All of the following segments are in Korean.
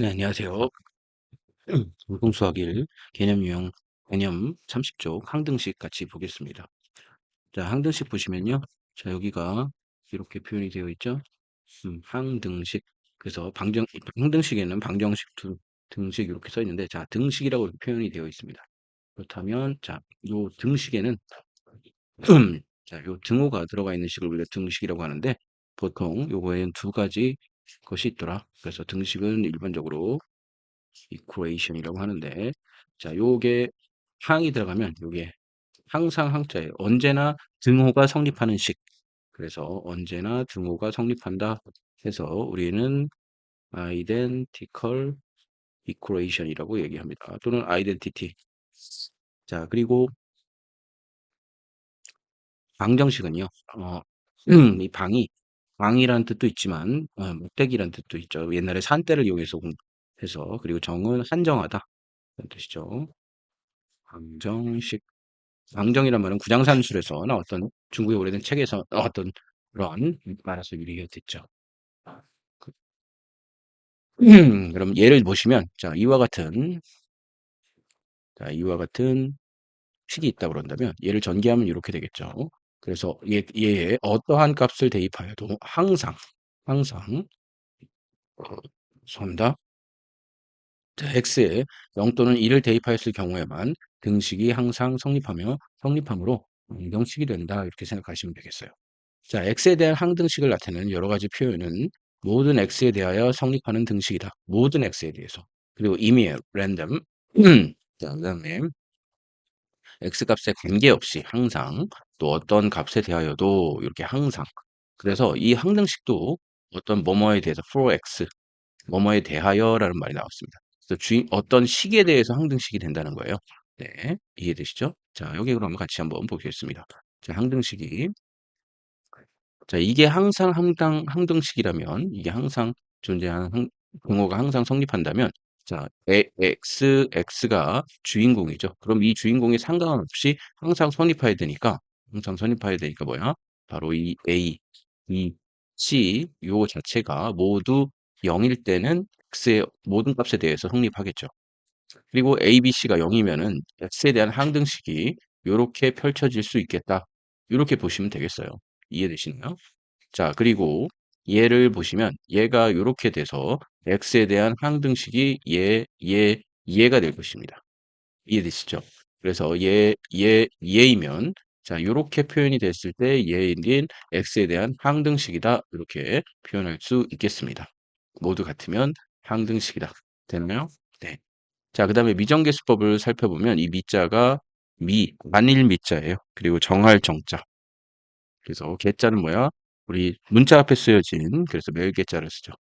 네, 안녕하세요. 공수학 1 개념 유형 개념 30쪽 항등식 같이 보겠습니다. 자, 항등식 보시면요. 자, 여기가 이렇게 표현이 되어 있죠. 항등식. 그래서 항등식에는 방정식, 등식 이렇게 써 있는데, 자, 등식이라고 이렇게 표현이 되어 있습니다. 그렇다면, 자, 요 등식에는, 자, 요 등호가 들어가 있는 식을 우리가 등식이라고 하는데, 보통 요거에는 두 가지 것이 있더라. 그래서 등식은 일반적으로 equation이라고 하는데, 자, 요게 항이 들어가면 요게 항상 항자예요. 언제나 등호가 성립하는 식. 그래서 언제나 등호가 성립한다 해서 우리는 identical equation이라고 얘기합니다. 또는 identity. 자, 방정식은요. 어, 이 방이라는 뜻도 있지만 목대기라는 뜻도 있죠. 옛날에 산대를 이용해서 해서, 그리고 정은 한정하다 그런 뜻이죠. 방정식. 방정이란 말은 구장산술에서 나왔던 중국의 오래된 책에서 나왔던 그런 말에서 유래됐죠. 그- 그럼 예를 보시면, 자, 이와 같은 식이 있다 그런다면 얘를 전개하면 이렇게 되겠죠. 그래서 얘에 어떠한 값을 대입하여도 항상, 죄송합니다. 자, x에 0 또는 1을 대입하였을 경우에만 등식이 항상 성립함으로 방정식이 된다, 이렇게 생각하시면 되겠어요. 자, x에 대한 항등식을 나타내는 여러 가지 표현은 모든 x에 대하여 성립하는 등식이다. 모든 x에 대해서. 그리고 임의의 랜덤. 자, 그다음에 x 값에 관계없이 항상, 또 어떤 값에 대하여도 이렇게 항상. 그래서 이 항등식도 어떤 뭐뭐에 대해서 for x, 뭐뭐에 대하여라는 말이 나왔습니다. 그래서 어떤 식에 대해서 항등식이 된다는 거예요. 네, 이해되시죠? 자, 여기 그러면 같이 한번 보겠습니다. 자, 항등식이, 자, 이게 항상 항등식이라면, 이게 항상 존재하는 등호가 항상 성립한다면, 자, x가 주인공이죠. 그럼 이 주인공이 상관없이 항상 성립해야 되니까 뭐야? 바로 이 a, b, c 요 자체가 모두 0일 때는 x의 모든 값에 대해서 성립하겠죠. 그리고 a, b, c가 0이면은 x에 대한 항등식이 요렇게 펼쳐질 수 있겠다. 요렇게 보시면 되겠어요. 이해되시나요? 자, 그리고 얘를 보시면 얘가 요렇게 돼서 x에 대한 항등식이 얘가 될 것입니다. 이해되시죠? 그래서 얘이면, 자, 요렇게 표현이 됐을 때 얘인 x에 대한 항등식이다, 이렇게 표현할 수 있겠습니다. 모두 같으면 항등식이다. 됐나요? 네. 자, 그 다음에 미정계수법을 살펴보면 이 미자가 만일 미자예요. 그리고 정할 정자. 그래서 계자는 뭐야? 우리 문자 앞에 쓰여진, 그래서 매일 계자를 쓰죠.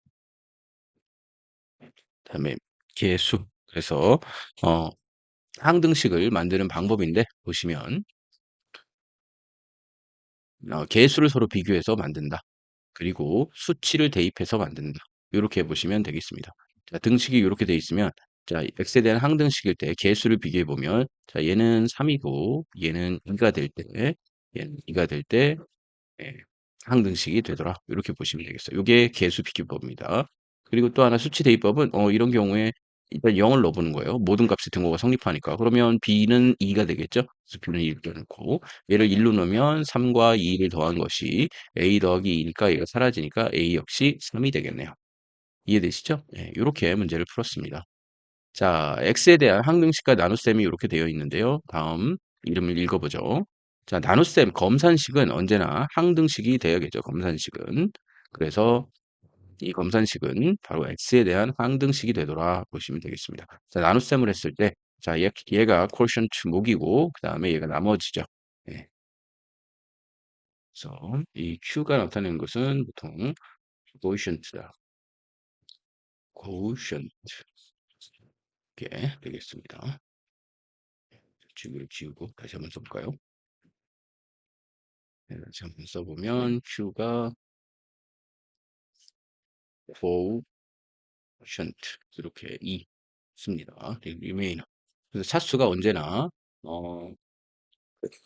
그다음에 계수. 그래서 어, 항등식을 만드는 방법인데 보시면 계수를 서로 비교해서 만든다. 그리고 수치를 대입해서 만든다. 이렇게 보시면 되겠습니다. 자, 등식이 이렇게 돼 있으면, 자, x에 대한 항등식일 때 계수를 비교해 보면, 자, 얘는 3이고 얘는 2가 될 때, 얘는 2가 될 때, 예, 항등식이 되더라. 이렇게 보시면 되겠어요. 이게 계수 비교법입니다. 그리고 또 하나 수치 대입법은 이런 경우에 일단 0을 넣어보는 거예요. 모든 값의 등호가 성립하니까. 그러면 b는 2가 되겠죠. 그래서 b는 2를 넣고 얘를 1로 넣으면 3과 2를 더한 것이 a 더하기 2니까 얘가 사라지니까 a 역시 3이 되겠네요. 이해되시죠? 네, 이렇게 문제를 풀었습니다. 자, x에 대한 항등식과 나눗셈이 이렇게 되어 있는데요. 다음 이름을 읽어보죠. 자, 나눗셈 검산식은 언제나 항등식이 되어야겠죠. 검산식은. 그래서 이 검산식은 바로 x에 대한 항등식이 되더라 보시면 되겠습니다. 자, 나눗셈을 했을 때, 자, 얘가 콜션트 목이고, 그 다음에 얘가 나머지죠. 예, 그래서 이 q가 나타내는 것은 보통 quotient다. quotient. 이렇게 되겠습니다. 지우고 다시 한번 써볼까요? 네, 다시 한번 써보면 q가 quotient 이렇게 씁니다. remain. 그래서 차수가 언제나 어,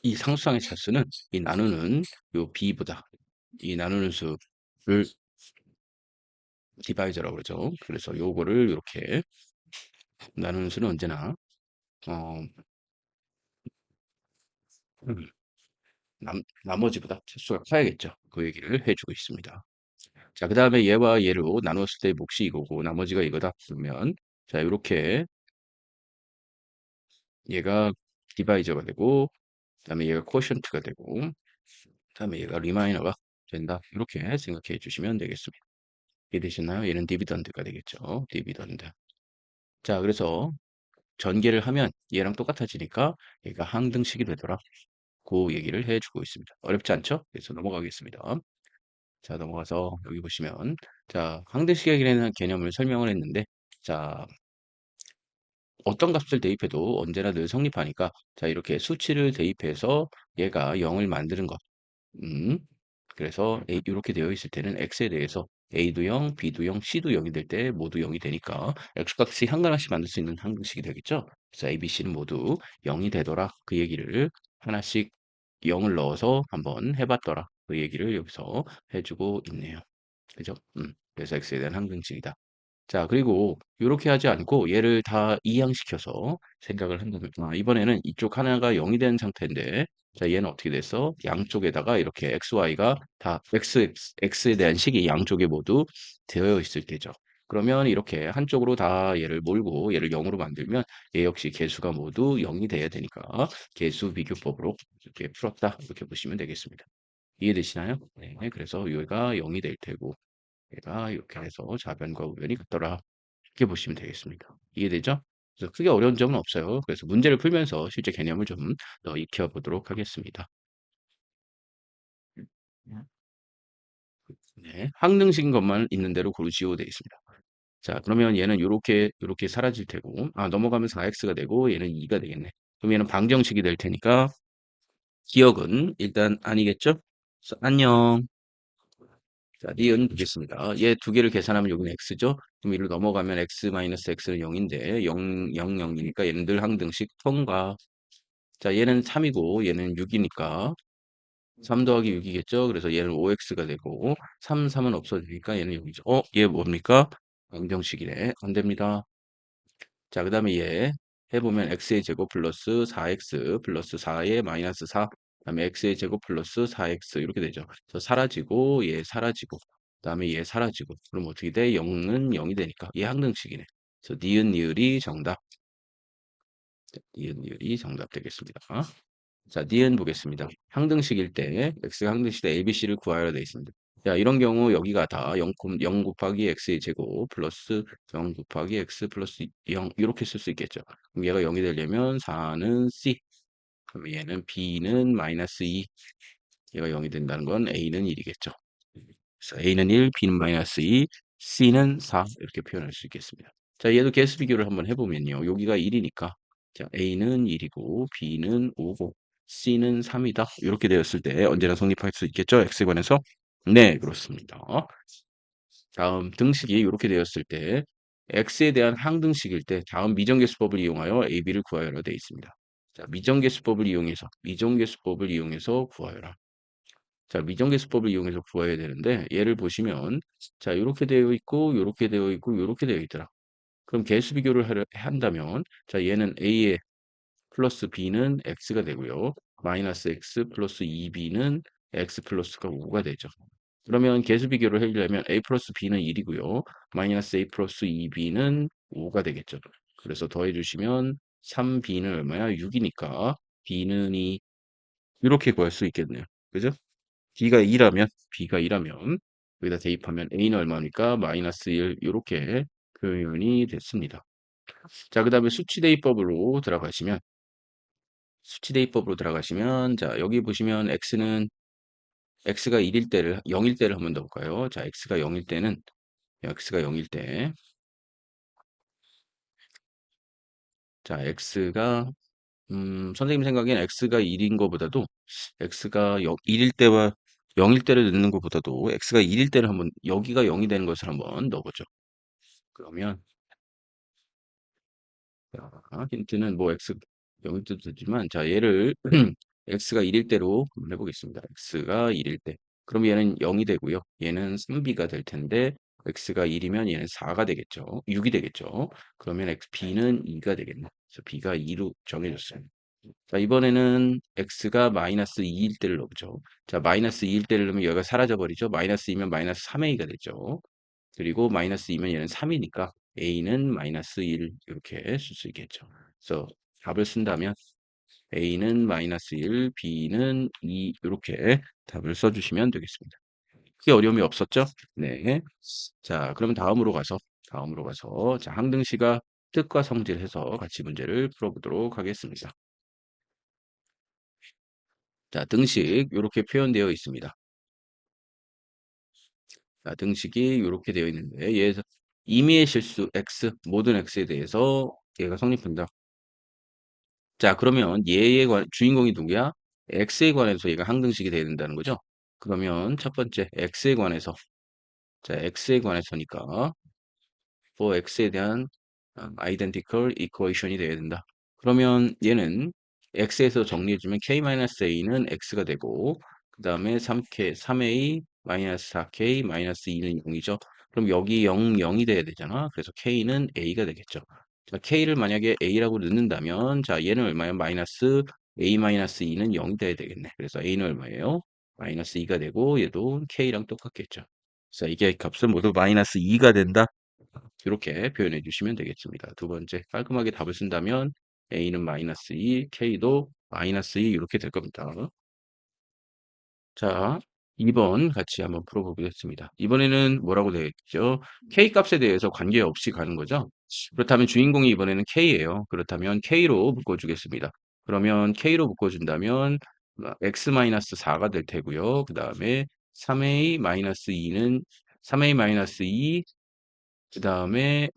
이 상수항의 차수는 이 나누는 요 b보다, 이 나누는 수를 디바이저라고 그러죠. 그래서 요거를 이렇게 나누는 수는 언제나 어, 음, 나머지보다 차수가 커야겠죠. 그 얘기를 해주고 있습니다. 자, 그 다음에 얘와 얘로 나눴을 때 몫이 이거고 나머지가 이거다. 그러면 자, 이렇게 얘가 디바이저가 되고 그다음에 얘가 코션트가 되고 그다음에 얘가 리마이너가 된다. 이렇게 생각해 주시면 되겠습니다. 이해되셨나요? 얘는 디비던드가 되겠죠. 디비던드. 자, 그래서 전개를 하면 얘랑 똑같아지니까 얘가 항등식이 되더라. 그 얘기를 해주고 있습니다. 어렵지 않죠? 그래서 넘어가겠습니다. 자, 넘어가서 여기 보시면 자, 항등식이라는 개념을 설명을 했는데 자, 어떤 값을 대입해도 언제나 늘 성립하니까 자, 이렇게 수치를 대입해서 얘가 0을 만드는 것. 음. 그래서 이렇게 되어 있을 때는 x에 대해서 a도 0, b도 0, c도 0이 될 때 모두 0이 되니까 x값이 한 가닥씩 만들 수 있는 항등식이 되겠죠. 그래서 a, b, c는 모두 0이 되더라. 그 얘기를 하나씩 0을 넣어서 한번 해봤더라. 그 얘기를 여기서 해주고 있네요. 그죠? 그래서 x에 대한 항등식이다. 자, 그리고 이렇게 하지 않고 얘를 다 이항시켜서 생각을 한다면, 이번에는 이쪽 하나가 0이 된 상태인데, 자, 얘는 어떻게 됐어? 양쪽에다가 이렇게 xy가 다 x에 대한 식이 양쪽에 모두 되어 있을 때죠. 그러면 이렇게 한쪽으로 다 얘를 몰고 얘를 0으로 만들면 얘 역시 개수가 모두 0이 돼야 되니까 개수 비교법으로 이렇게 풀었다. 이렇게 보시면 되겠습니다. 이해되시나요? 네, 그래서 여기가 0이 될 테고 얘가 이렇게 해서 좌변과 우변이 같더라. 이렇게 보시면 되겠습니다. 이해되죠? 그래서 크게 어려운 점은 없어요. 그래서 문제를 풀면서 실제 개념을 좀 더 익혀보도록 하겠습니다. 네, 항등식인 것만 있는 대로 고르시오 되어 있습니다. 자, 그러면 얘는 요렇게 사라질 테고, 넘어가면 4x가 되고, 얘는 2가 되겠네. 그럼 얘는 방정식이 될 테니까, 기억은 일단 아니겠죠? 그래서 안녕. 자, 니은 보겠습니다. 얘 두 개를 계산하면 여기는 x죠? 그럼 이리로 넘어가면 x-x는 0인데 0, 0, 0이니까 얘는 늘 항등식 통과. 자, 얘는 3이고 얘는 6이니까 3 더하기 6이겠죠? 그래서 얘는 5x가 되고 3, 3은 없어지니까 얘는 0이죠. 얘 뭡니까? 방정식이네. 안 됩니다. 자, 그 다음에 얘 해보면 x의 제곱 플러스 4x 플러스 4의 마이너스 4 그다음에 x의 제곱 플러스 4x 이렇게 되죠. 그래서 사라지고 얘 사라지고 그다음에 얘 사라지고 그럼 어떻게 돼? 0은 0이 되니까 얘 항등식이네. 그래서 니은 니을이 정답. 니은 니을이 정답 되겠습니다. 자, 니은 보겠습니다. 항등식일 때 x가 항등식 때 ABC를 구하여야 되어 있습니다. 자, 이런 경우 여기가 다 0 곱하기 x의 제곱 플러스 0 곱하기 x 플러스 0 이렇게 쓸 수 있겠죠. 그럼 얘가 0이 되려면 4는 C, 그럼 얘는 B는 마이너스 2, 얘가 0이 된다는 건 A는 1이겠죠. 그래서 A는 1, B는 마이너스 2, C는 4 이렇게 표현할 수 있겠습니다. 자, 얘도 개수 비교를 한번 해보면요. 여기가 1이니까 자, A는 1이고 B는 5고 C는 3이다. 이렇게 되었을 때 언제나 성립할 수 있겠죠? X에 관해서? 네, 그렇습니다. 다음 등식이 이렇게 되었을 때 x에 대한 항등식일 때 다음 미정계수법을 이용하여 ab를 구하여라 되어 있습니다. 자, 미정계수법을 이용해서 구하여라. 자, 미정계수법을 이용해서 구해야 되는데 얘를 보시면 자, 이렇게 되어 있고 이렇게 되어 있고 이렇게 되어 있더라. 그럼 개수 비교를 한다면 자, 얘는 a의 플러스 b는 x가 되고요. 마이너스 x 플러스 2b는 x 플러스가 5가 되죠. 그러면 개수 비교를 하려면 a 플러스 b는 1이고요. 마이너스 a 플러스 2b는 5가 되겠죠. 그래서 더해주시면 3b는 얼마야? 6이니까 b는 2 이렇게 구할 수 있겠네요. 그죠? b가 2라면 여기다 대입하면 a는 얼마니까? 마이너스 1 이렇게 표현이 됐습니다. 자, 그 다음에 수치대입법으로 들어가시면 자, 여기 보시면 x가 1일 때를 0일 때를 한번 더 볼까요? 자, x가 0일 때 자, 선생님 생각엔 x가 1인 것보다도 x가 1일 때와 0일 때를 넣는 것보다도 x가 1일 때를 한번 여기가 0이 되는 것을 한번 넣어보죠. 그러면 자, 힌트는 뭐 x 0일 때도 되지만 자, 얘를 x가 1일 때로 한번 해보겠습니다. x가 1일 때. 그럼 얘는 0이 되고요. 얘는 3b가 될 텐데 x가 1이면 얘는 4가 되겠죠. 6이 되겠죠. 그러면 b는 2가 되겠네. 그래서 b가 2로 정해졌어요. 자, 이번에는 x가 마이너스 2일 때를 넣죠. 자, 마이너스 2일 때를 넣으면 여기가 사라져 버리죠. 마이너스 2면 마이너스 3a가 되죠. 그리고 마이너스 2면 얘는 3이니까 a는 마이너스 1 이렇게 쓸 수 있겠죠. 그래서 답을 쓴다면 a는 마이너스 1, b는 2 이렇게 답을 써주시면 되겠습니다. 크게 어려움이 없었죠? 네. 자, 그러면 다음으로 가서 자, 항등식과 뜻과 성질해서 같이 문제를 풀어보도록 하겠습니다. 자, 등식 이렇게 표현되어 있습니다. 자, 등식이 이렇게 되어 있는데 얘에서 임의의 실수 x 모든 x에 대해서 얘가 성립한다. 자, 그러면 얘의 주인공이 누구야? x에 관해서 얘가 항등식이 돼야 된다는 거죠. 그러면 첫 번째 x에 관해서 자, x에 관해서니까 for x에 대한 identical equation이 돼야 된다. 그러면 얘는 x에서 정리해주면 k-a는 x가 되고 그 다음에 3a 4k 2는 0이죠. 그럼 여기 0, 0이 돼야 되잖아. 그래서 k는 a가 되겠죠. 자, k를 만약에 a라고 넣는다면 자 얘는 얼마예요? 마이너스 a 2는 0이 돼야 되겠네. 그래서 a는 얼마예요? 마이너스 2가 되고 얘도 k랑 똑같겠죠. 그래서 이게 값은 모두 마이너스 2가 된다. 이렇게 표현해 주시면 되겠습니다. 두 번째, 깔끔하게 답을 쓴다면 A는 마이너스 2, K도 마이너스 2 이렇게 될 겁니다. 자, 2번 같이 한번 풀어보겠습니다. 이번에는 뭐라고 되어 있죠? K 값에 대해서 관계없이 가는 거죠. 그렇다면 주인공이 이번에는 K예요. 그렇다면 K로 묶어주겠습니다. 그러면 K로 묶어준다면 X-4가 될 테고요. 그 다음에 3A-2는 3A-2, 그 다음에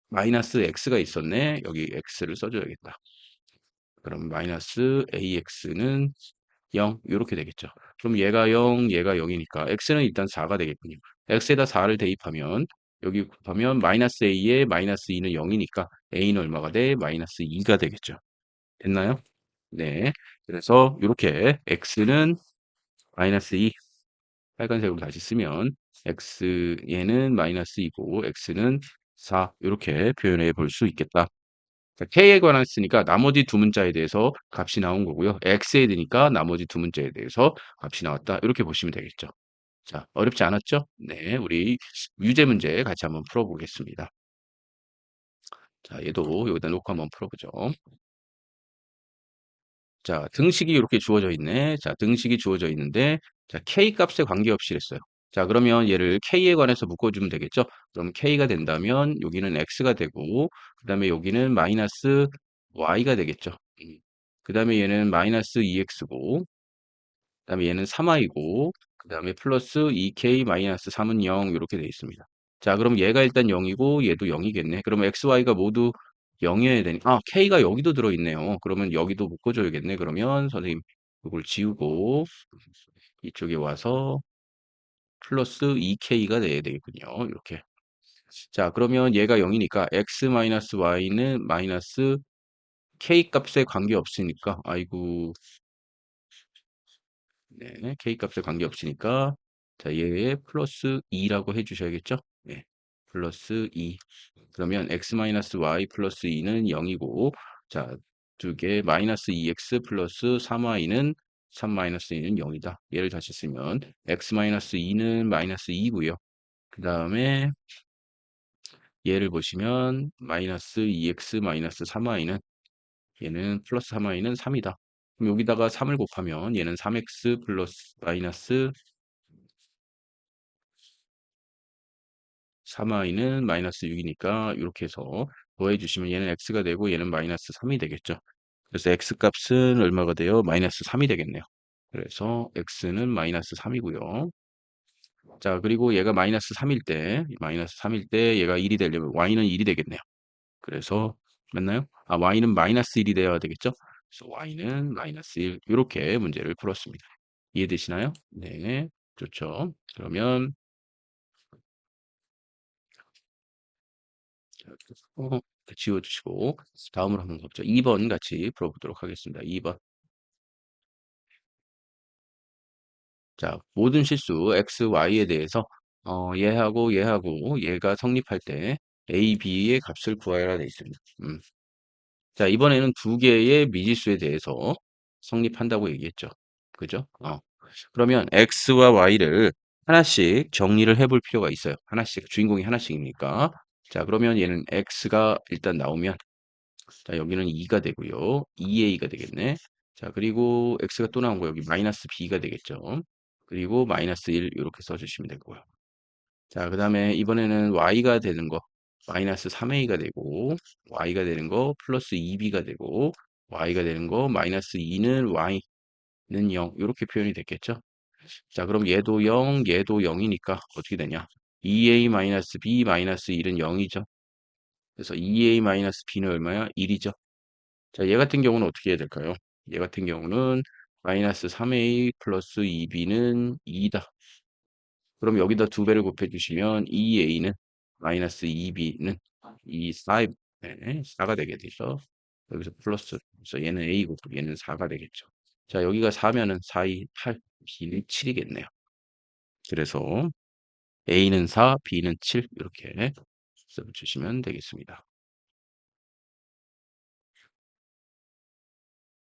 마이너스 x가 있었네. 여기 x를 써줘야겠다. 그럼 마이너스 ax는 0 이렇게 되겠죠. 그럼 얘가 0, 얘가 0이니까 x는 일단 4가 되겠군요. x에다 4를 대입하면 여기 곱하면 마이너스 a에 마이너스 2는 0이니까 a는 얼마가 돼? 마이너스 2가 되겠죠. 됐나요? 네. 그래서 이렇게 x는 마이너스 2 빨간색으로 다시 쓰면 x 얘는 마이너스 2고 x는 4 이렇게 표현해 볼 수 있겠다. 자, K에 관한 쓰니까 나머지 두 문자에 대해서 값이 나온 거고요. X에 드니까 나머지 두 문자에 대해서 값이 나왔다. 이렇게 보시면 되겠죠. 자, 어렵지 않았죠? 네, 우리 유제 문제 같이 한번 풀어보겠습니다. 자, 얘도 여기다 놓고 한번 풀어보죠. 자, 등식이 이렇게 주어져 있네. 자, 등식이 주어져 있는데, 자, K 값에 관계없이 했어요. 자, 그러면 얘를 K에 관해서 묶어주면 되겠죠? 그럼 K가 된다면 여기는 X가 되고, 그 다음에 여기는 마이너스 Y가 되겠죠. 그 다음에 얘는 마이너스 2X고, 그 다음에 얘는 3Y고, 그 다음에 플러스 2K 마이너스 3은 0 이렇게 되어 있습니다. 자, 그럼 얘가 일단 0이고 얘도 0이겠네. 그러면 XY가 모두 0이어야 되니까 K가 여기도 들어있네요. 그러면 여기도 묶어줘야겠네. 그러면 선생님 이걸 지우고 이쪽에 와서 플러스 2K가 돼야 되겠군요. 이렇게. 자, 그러면 얘가 0이니까 X-Y는 마이너스 K 값에 관계없으니까 아이고 네, K 값에 관계없으니까 자, 얘에 플러스 2라고 해주셔야겠죠? 네, 플러스 2. 그러면 x-y 플러스 2는 0이고 자, 두 개 마이너스 2x 플러스 3y는 3 마이너스 2는 0이다. 얘를 다시 쓰면 x-2는 마이너스 2고요. 그 다음에 얘를 보시면 마이너스 2x 마이너스 3y는 얘는 플러스 3y는 3이다. 그럼 여기다가 3을 곱하면 얘는 3x 플러스 마이너스 3i는 마이너스 6이니까 이렇게 해서 더해 주시면 얘는 x가 되고 얘는 마이너스 3이 되겠죠. 그래서 x 값은 얼마가 돼요? 마이너스 3이 되겠네요. 그래서 x는 마이너스 3이고요. 자, 그리고 얘가 마이너스 3일 때 얘가 1이 되려면 y는 1이 되겠네요. 그래서 맞나요? 아, y는 마이너스 1이 되어야 되겠죠? 그래서 y는 마이너스 1 이렇게 문제를 풀었습니다. 이해되시나요? 네, 좋죠. 그러면 지워주시고 다음으로 한번 가보죠. 2번 같이 풀어보도록 하겠습니다. 2번. 자, 모든 실수 x, y에 대해서 얘하고 얘가 성립할 때 A, B의 값을 구하여라 돼 있습니다. 자, 이번에는 두 개의 미지수에 대해서 성립한다고 얘기했죠. 그죠? 그러면 X와 Y를 하나씩 정리를 해볼 필요가 있어요. 하나씩, 주인공이 하나씩이니까. 자, 그러면 얘는 X가 일단 나오면, 자, 여기는 2가 되고요. 2A가 되겠네. 자, 그리고 X가 또 나온 거 여기 마이너스 B가 되겠죠. 그리고 마이너스 1 이렇게 써주시면 되고요. 자, 그 다음에 이번에는 y가 되는 거 마이너스 3a가 되고 y가 되는 거 플러스 2b가 되고 y가 되는 거 마이너스 2는 y는 0 이렇게 표현이 됐겠죠. 자, 그럼 얘도 0, 얘도 0이니까 어떻게 되냐? 2a 마이너스 b 마이너스 1은 0이죠. 그래서 2a 마이너스 b는 얼마야? 1이죠. 자, 얘 같은 경우는 어떻게 해야 될까요? 얘 같은 경우는 마이너스 3a 플러스 2b는 2다. 그럼 여기다 두 배를 곱해 주시면 2a는 마이너스 2b는 4, 네, 4가 되게 되죠. 여기서 플러스, 그래서 얘는 a고 얘는 4가 되겠죠. 자, 여기가 4면은 4, 2, 8, b는 7이겠네요. 그래서 a는 4, b는 7 이렇게 써주시면 되겠습니다.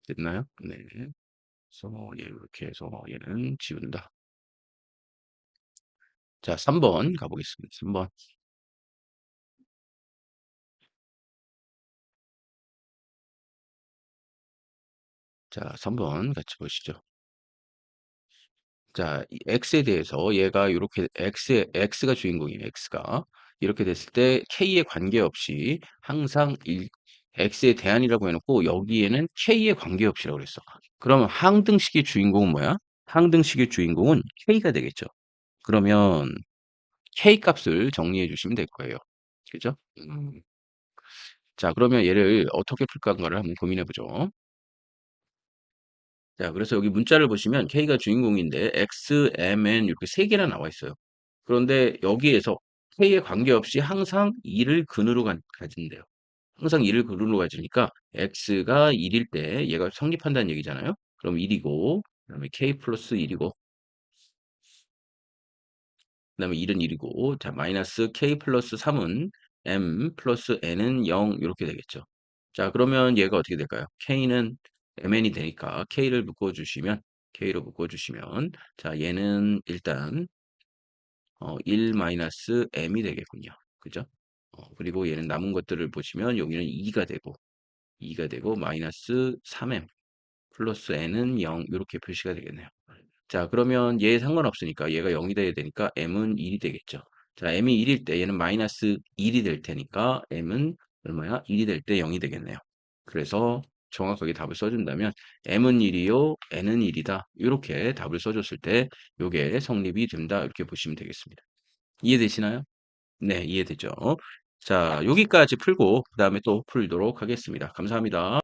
됐나요? 네. 그래서 이렇게 해서 얘는 지운다. 자, 3번 가보겠습니다. 3번. 자, 3번 같이 보시죠. 자, 이 x에 대해서 얘가 이렇게 x가 주인공이에요. x가 이렇게 됐을 때 k에 관계없이 항상 x의 대안이라고 해놓고 여기에는 k에 관계없이라고 그랬어. 그러면 항등식의 주인공은 뭐야? 항등식의 주인공은 k가 되겠죠. 그러면 k 값을 정리해 주시면 될 거예요. 그죠? 자, 그러면 얘를 어떻게 풀까를 한번 고민해 보죠. 자, 그래서 여기 문자를 보시면 K가 주인공인데 X, M, N 이렇게 세 개나 나와 있어요. 그런데 여기에서 K에 관계없이 항상 2를 근으로 가진대요. 항상 2를 근으로 가지니까 X가 1일 때 얘가 성립한다는 얘기잖아요. 그럼 1이고, 그다음에 K 플러스 1이고, 그다음에 1은 1이고, 자, 마이너스 K 플러스 3은 M 플러스 N은 0 이렇게 되겠죠. 자, 그러면 얘가 어떻게 될까요? K는 MN이 되니까 K를 묶어주시면, 자, 얘는 일단 1 마이너스 M이 되겠군요. 그죠? 그리고 얘는 남은 것들을 보시면 여기는 2가 되고 마이너스 3M 플러스 N은 0 이렇게 표시가 되겠네요. 자, 그러면 얘 상관없으니까 얘가 0이 돼야 되니까 m은 1이 되겠죠. 자, m이 1일 때 얘는 마이너스 1이 될 테니까 m은 얼마야? 1이 될 때 0이 되겠네요. 그래서 정확하게 답을 써준다면 m은 1이요, n은 1이다. 이렇게 답을 써줬을 때 이게 성립이 된다. 이렇게 보시면 되겠습니다. 이해되시나요? 네, 이해되죠. 자, 여기까지 풀고 그 다음에 또 풀도록 하겠습니다. 감사합니다.